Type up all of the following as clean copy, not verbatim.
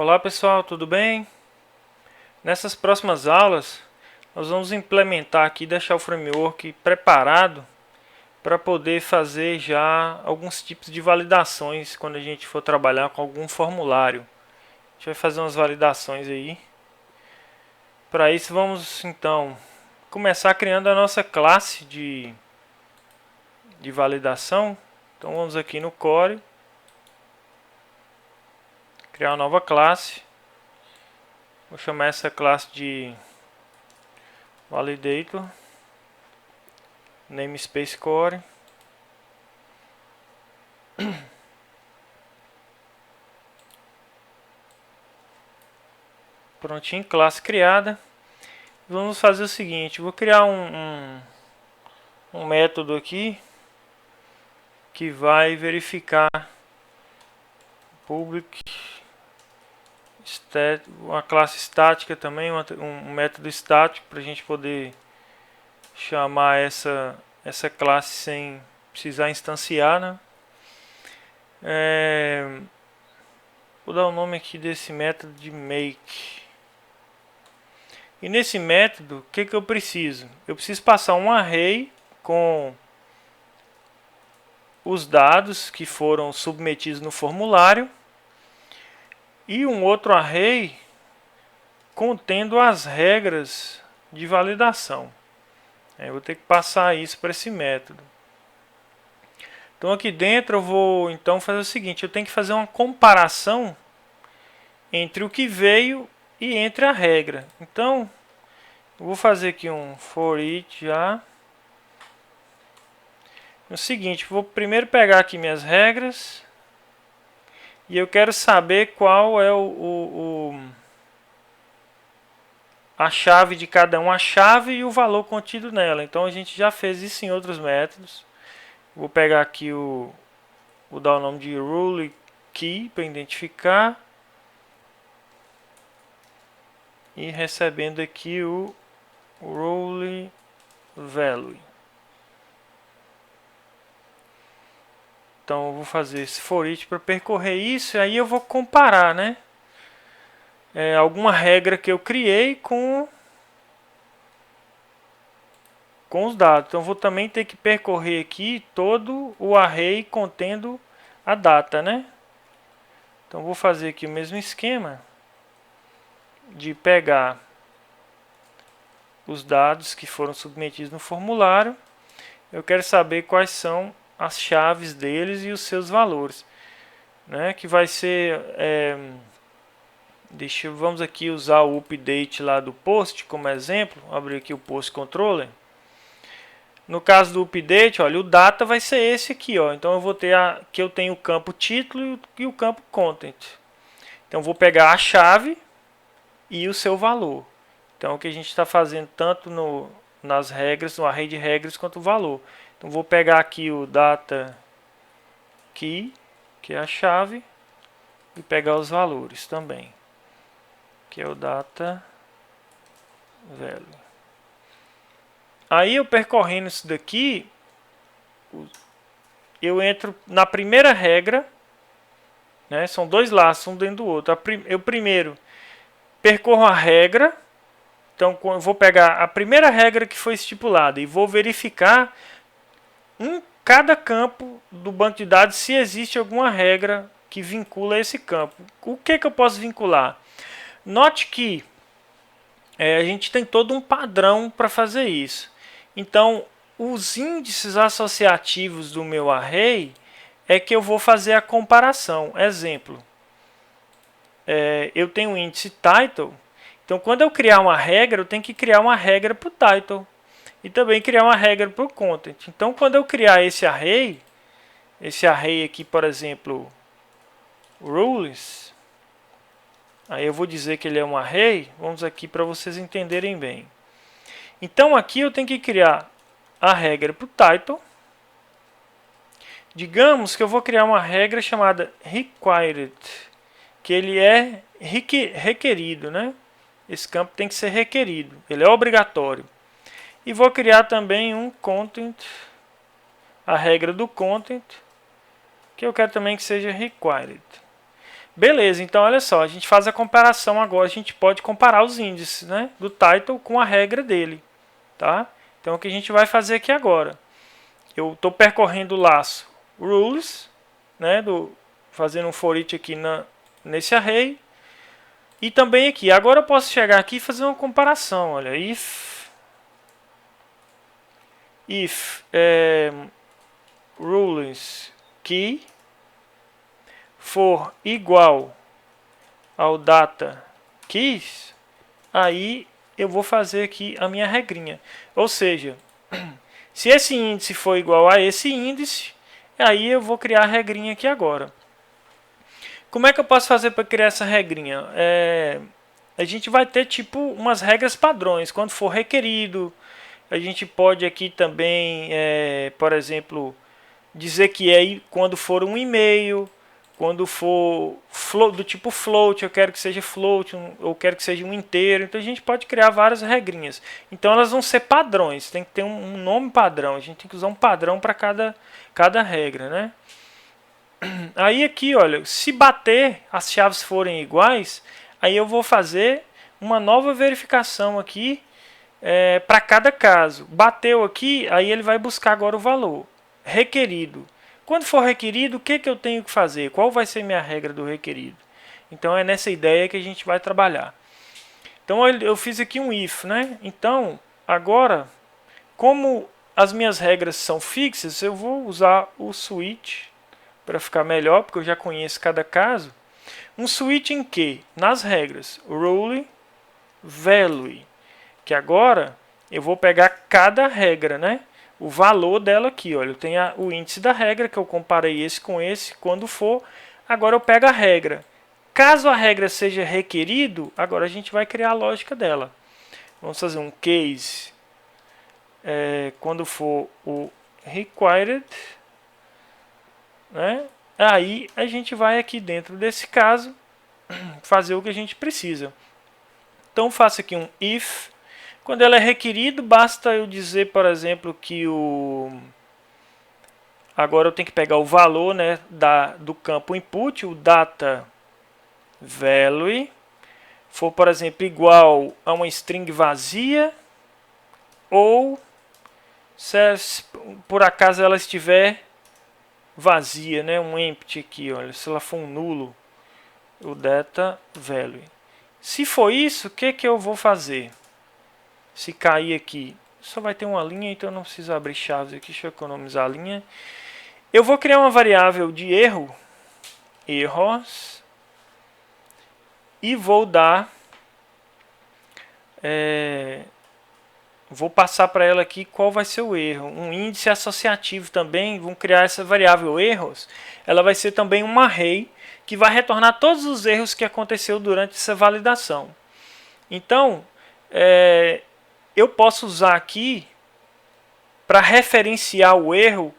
Olá pessoal, tudo bem? Nessas próximas aulas nós vamos implementar aqui, deixar o framework preparado para poder fazer já alguns tipos de validações quando a gente for trabalhar com algum formulário. A gente vai fazer umas validações aí. Para isso vamos então começar criando a nossa classe de validação. Então vamos aqui no Core, criar uma nova classe. Vou chamar essa classe de Validator, namespace Core. Prontinho, classe criada. Vamos fazer o seguinte, vou criar um método aqui que vai verificar public uma classe estática também, um método estático para a gente poder chamar essa classe sem precisar instanciar, né? Vou dar o nome aqui desse método de make. E nesse método, o que eu preciso? Eu preciso passar um array com os dados que foram submetidos no formulário e um outro array contendo as regras de validação. Eu vou ter que passar isso para esse método. Então aqui dentro eu vou então fazer o seguinte, eu tenho que fazer uma comparação entre o que veio e entre a regra. Então eu vou fazer aqui um for each já. É o seguinte, vou primeiro pegar aqui minhas regras e eu quero saber qual é a chave de cada um, a chave e o valor contido nela. Então a gente já fez isso em outros métodos. Vou pegar aqui vou dar o nome de rule key para identificar e recebendo aqui o rule value. Então eu vou fazer esse for each para percorrer isso e aí eu vou comparar, né? Alguma regra que eu criei com os dados. Então eu vou também ter que percorrer aqui todo o array contendo a data, né? Então vou fazer aqui o mesmo esquema de pegar os dados que foram submetidos no formulário. Eu quero saber quais são as chaves deles e os seus valores, né? Que vai ser vamos aqui usar o update lá do post como exemplo. Vou abrir aqui o post controller. No caso do update, olha, o data vai ser esse aqui, ó. Então eu vou ter que eu tenho o campo título e o campo content. Então vou pegar a chave e o seu valor. Então o que a gente está fazendo tanto nas regras, no array de regras, quanto o valor. Então vou pegar aqui o data key, que é a chave, e pegar os valores também, que é o data value. Aí eu percorrendo isso daqui, eu entro na primeira regra, né? São dois laços, um dentro do outro. Eu primeiro percorro a regra, então eu vou pegar a primeira regra que foi estipulada e vou verificar em cada campo do banco de dados se existe alguma regra que vincula esse campo. O que eu posso vincular? Note que a gente tem todo um padrão para fazer isso. Então, os índices associativos do meu array é que eu vou fazer a comparação. Exemplo, eu tenho o índice title, então quando eu criar uma regra, eu tenho que criar uma regra para o title e também criar uma regra para o content. Então quando eu criar esse array aqui, por exemplo, rules, aí eu vou dizer que ele é um array, vamos aqui para vocês entenderem bem. Então aqui eu tenho que criar a regra para o title. Digamos que eu vou criar uma regra chamada required, que ele é requerido, né? Esse campo tem que ser requerido, ele é obrigatório. E vou criar também um content, a regra do content, que eu quero também que seja required. Beleza, então olha só, a gente faz a comparação agora, a gente pode comparar os índices, né, do title com a regra dele, tá? Então o que a gente vai fazer aqui agora? Eu estou percorrendo o laço rules, né, fazendo um for each aqui nesse array, e também aqui. Agora eu posso chegar aqui e fazer uma comparação, olha, if rules key for igual ao data keys, aí eu vou fazer aqui a minha regrinha. Ou seja, se esse índice for igual a esse índice, aí eu vou criar a regrinha aqui agora. Como é que eu posso fazer para criar essa regrinha? A gente vai ter tipo umas regras padrões. Quando for requerido, a gente pode aqui também, por exemplo, dizer que é quando for um e-mail, quando for do tipo float, eu quero que seja float, ou quero que seja um inteiro. Então a gente pode criar várias regrinhas. Então elas vão ser padrões, tem que ter um nome padrão. A gente tem que usar um padrão para cada regra, né? Aí aqui, olha, se bater, as chaves forem iguais, aí eu vou fazer uma nova verificação aqui para cada caso. Bateu aqui, aí ele vai buscar agora o valor requerido. Quando for requerido, o que eu tenho que fazer? Qual vai ser minha regra do requerido? Então é nessa ideia que a gente vai trabalhar. Então eu fiz aqui um if, né? Então agora, como as minhas regras são fixas, eu vou usar o switch para ficar melhor, porque eu já conheço cada caso. Um switch em que? Nas regras rule value, que agora eu vou pegar cada regra, né? O valor dela aqui, olha, eu tenho o índice da regra, que eu comparei esse com esse, quando for, agora eu pego a regra. Caso a regra seja requerido, agora a gente vai criar a lógica dela. Vamos fazer um case, quando for o required, né? Aí a gente vai aqui dentro desse caso, fazer o que a gente precisa. Então faço aqui um if. Quando ela é requerido, basta eu dizer, por exemplo, que agora eu tenho que pegar o valor, né, do campo input, o data value, for, por exemplo, igual a uma string vazia, ou se por acaso ela estiver vazia, né, um empty aqui, olha, se ela for um nulo, o data value. Se for isso, o que eu vou fazer? Se cair aqui, só vai ter uma linha, então eu não preciso abrir chaves aqui, deixa eu economizar a linha. Eu vou criar uma variável de erros, e vou dar, vou passar para ela aqui qual vai ser o erro. Um índice associativo também, vamos criar essa variável erros, ela vai ser também um array, que vai retornar todos os erros que aconteceu durante essa validação. Então, eu posso usar aqui para referenciar o erro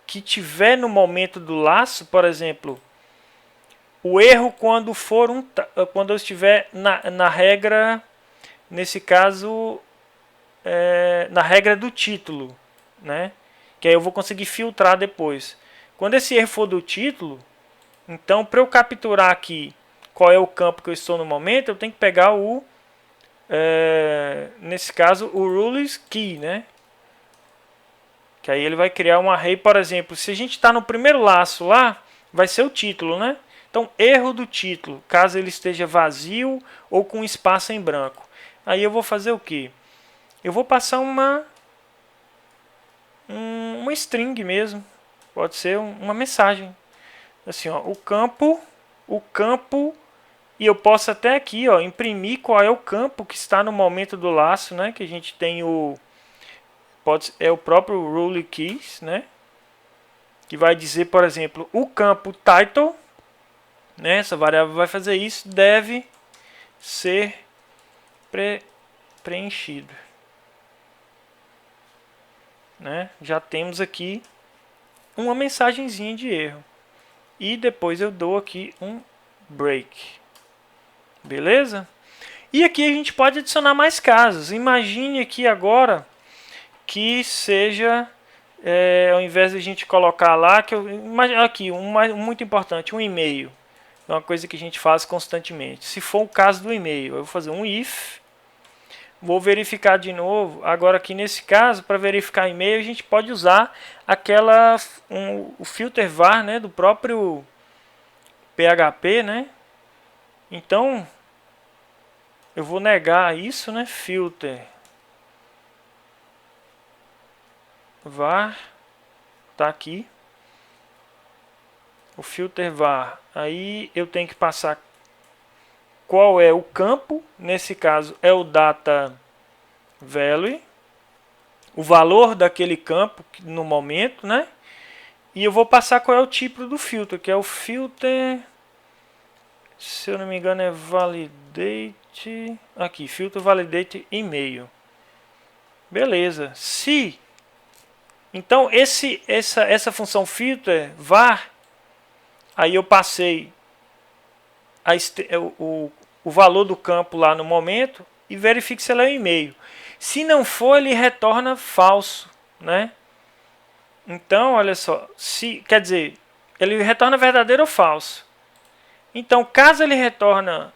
que tiver no momento do laço, por exemplo, o erro quando quando eu estiver na regra, nesse caso, na regra do título, né? Que aí eu vou conseguir filtrar depois. Quando esse erro for do título, então para eu capturar aqui qual é o campo que eu estou no momento, eu tenho que pegar nesse caso o rules key, né? Que aí ele vai criar um array, por exemplo, se a gente está no primeiro laço lá, vai ser o título, né? Então, erro do título, caso ele esteja vazio ou com espaço em branco. Aí eu vou fazer o quê? Eu vou passar uma string mesmo, pode ser uma mensagem. Assim, ó, o campo, e eu posso até aqui, ó, imprimir qual é o campo que está no momento do laço, né? Que a gente tem o próprio rule keys, né? Que vai dizer, por exemplo, o campo title, né? Essa variável vai fazer isso, deve ser preenchido, né? Já temos aqui uma mensagenzinha de erro. E depois eu dou aqui um break. Beleza? E aqui a gente pode adicionar mais casos. Imagine aqui agora que seja, ao invés de a gente colocar lá, aqui, muito importante, um e-mail. É uma coisa que a gente faz constantemente. Se for o caso do e-mail, eu vou fazer um if, vou verificar de novo. Agora aqui nesse caso, para verificar e-mail, a gente pode usar o filter var, né, do próprio PHP, né? Então eu vou negar isso, né? Filter var tá aqui. O filter var. Aí eu tenho que passar qual é o campo. Nesse caso é o data value, o valor daquele campo no momento, né? E eu vou passar qual é o tipo do filtro, que é o filter, se eu não me engano é validate, aqui, filter validate e-mail. Beleza. Se então essa função filter var, aí eu passei o valor do campo lá no momento e verifique se ele é um e-mail. Se não for, ele retorna falso, né? Então, olha só, quer dizer, ele retorna verdadeiro ou falso. Então, caso ele retorna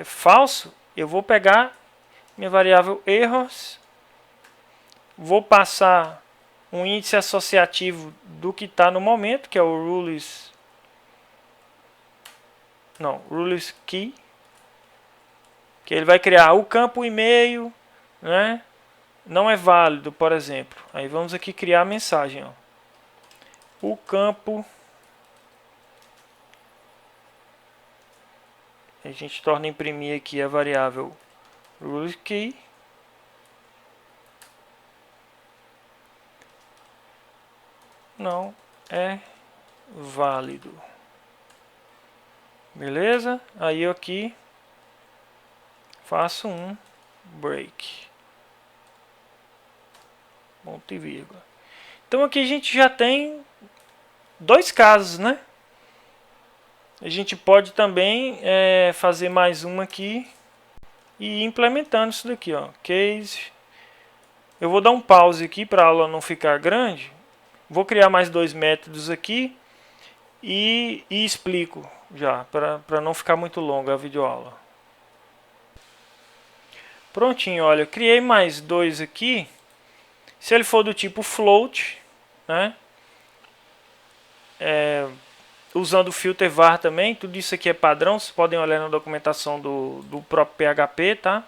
falso, eu vou pegar minha variável errors, vou passar um índice associativo do que está no momento, que é o rules key, que ele vai criar o campo e-mail, né? Não é válido, por exemplo. Aí vamos aqui criar a mensagem, ó. O campo, a gente torna a imprimir aqui a variável rules key, não é válido. Beleza? Aí eu aqui faço um break, ponto e vírgula. Então aqui a gente já tem dois casos, né? A gente pode também fazer mais um aqui e ir implementando isso daqui, ó. Case. Eu vou dar um pause aqui para a aula não ficar grande. Vou criar mais dois métodos aqui e explico já, para não ficar muito longa a videoaula. Prontinho, olha, criei mais dois aqui. Se ele for do tipo float, né? Usando o filter var também, tudo isso aqui é padrão, vocês podem olhar na documentação do próprio PHP, tá?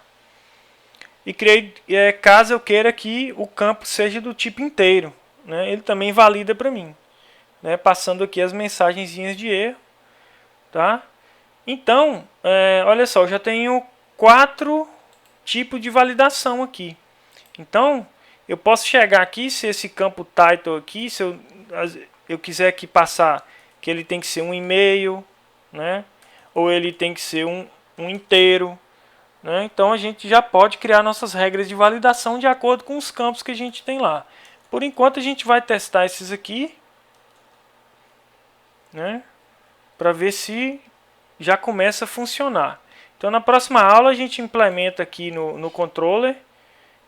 E criei, caso eu queira que o campo seja do tipo inteiro, né? Ele também valida para mim, né? Passando aqui as mensagenzinhas de erro, tá? Então, olha só, eu já tenho 4 tipos de validação aqui. Então, eu posso chegar aqui, se esse campo title aqui, se eu quiser aqui passar que ele tem que ser um e-mail, né? Ou ele tem que ser um inteiro, né? Então a gente já pode criar nossas regras de validação de acordo com os campos que a gente tem lá. Por enquanto a gente vai testar esses aqui, né? Para ver se já começa a funcionar. Então na próxima aula a gente implementa aqui no controller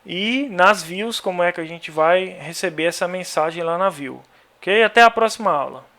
e nas views como é que a gente vai receber essa mensagem lá na view. Ok? Até a próxima aula.